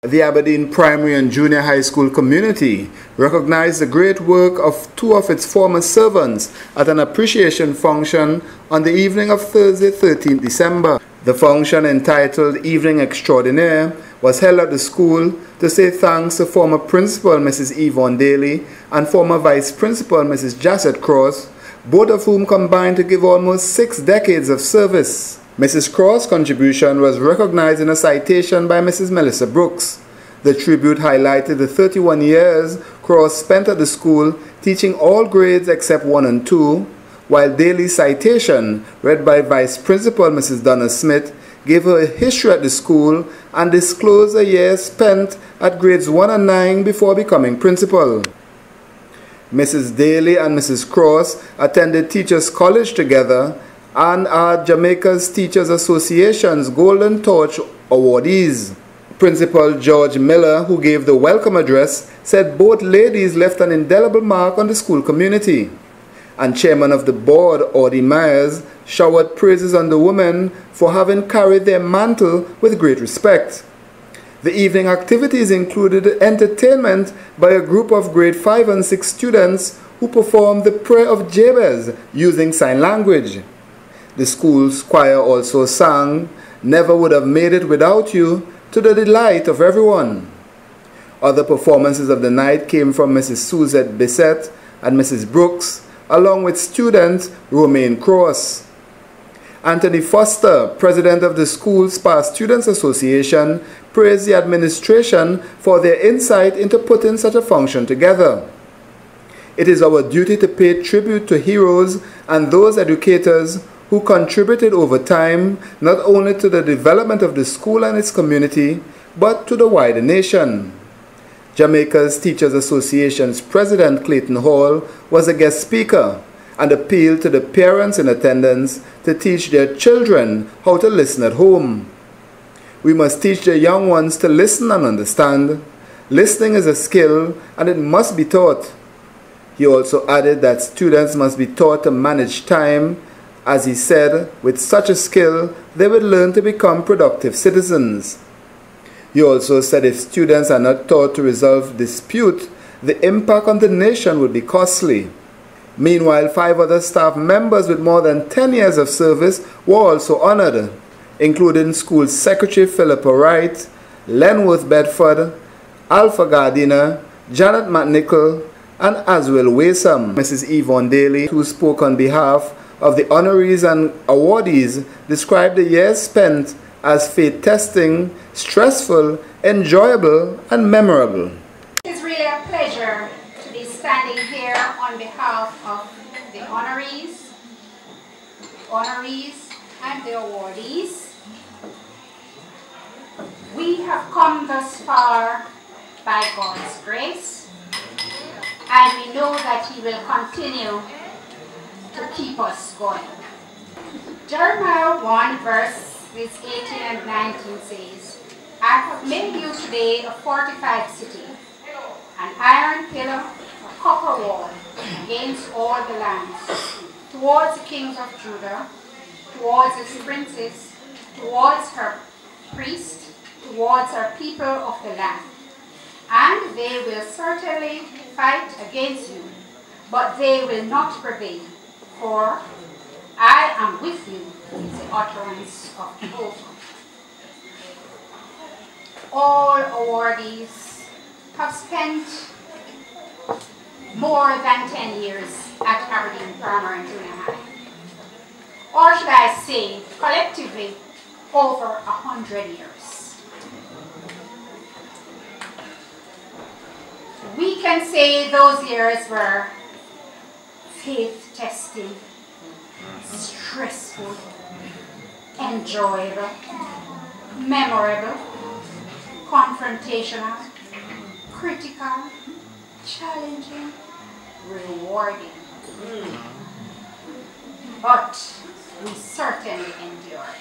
The Aberdeen primary and junior high school community recognized the great work of two of its former servants at an appreciation function on the evening of Thursday, 13th December. The function, entitled Evening Extraordinaire, was held at the school to say thanks to former principal Mrs. Yvonne Daly and former vice principal Mrs. Jasset Cross, both of whom combined to give almost 6 decades of service. Mrs. Cross' contribution was recognized in a citation by Mrs. Melissa Brooks. The tribute highlighted the 31 years Cross spent at the school teaching all grades except 1 and 2, while Daly's citation, read by Vice Principal Mrs. Donna Smith, gave her a history at the school and disclosed a year spent at grades 1 and 9 before becoming principal. Mrs. Daly and Mrs. Cross attended Teachers College together and are Jamaica's Teachers Association's Golden Torch awardees. Principal George Miller, who gave the welcome address, said both ladies left an indelible mark on the school community. And Chairman of the Board, Audie Myers, showered praises on the women for having carried their mantle with great respect. The evening activities included entertainment by a group of grade 5 and 6 students who performed the Prayer of Jabez using sign language. The school's choir also sang "Never Would Have Made It Without You" to the delight of everyone. Other performances of the night came from Mrs. Suzette Bissett and Mrs. Brooks, along with student Romaine Cross. Anthony Foster, president of the school's Past Students Association, praised the administration for their insight into putting such a function together. It is our duty to pay tribute to heroes and those educators who contributed over time not only to the development of the school and its community, but to the wider nation. Jamaica's Teachers Association's President Clayton Hall was a guest speaker and appealed to the parents in attendance to teach their children how to listen at home. We must teach the young ones to listen and understand. Listening is a skill and it must be taught. He also added that students must be taught to manage time. As he said, with such a skill, they would learn to become productive citizens. He also said if students are not taught to resolve dispute, the impact on the nation would be costly. Meanwhile, 5 other staff members with more than 10 years of service were also honored, including School Secretary Philippa Wright, Lenworth Bedford, Alpha Gardiner, Janet McNichol, and Aswell Waysam. Mrs. Yvonne Daly, who spoke on behalf of the honorees and awardees, described the years spent as faith-testing, stressful, enjoyable, and memorable. It is really a pleasure to be standing here on behalf of the honorees and the awardees. We have come thus far by God's grace, and we know that He will continue to keep us going. Jeremiah 1 verses 18 and 19 says, "I have made you today a fortified city, an iron pillar, a copper wall against all the lands, towards the kings of Judah, towards his princes, towards her priests, towards her people of the land. And they will certainly fight against you, but they will not prevail. For I am with you," is the utterance of Jehovah. All awardees have spent more than 10 years at Aberdeen Primary and Junior High. Or should I say, collectively, over 100 years. We can say those years were faith-testing, stressful, enjoyable, memorable, confrontational, critical, challenging, rewarding. But we certainly endured.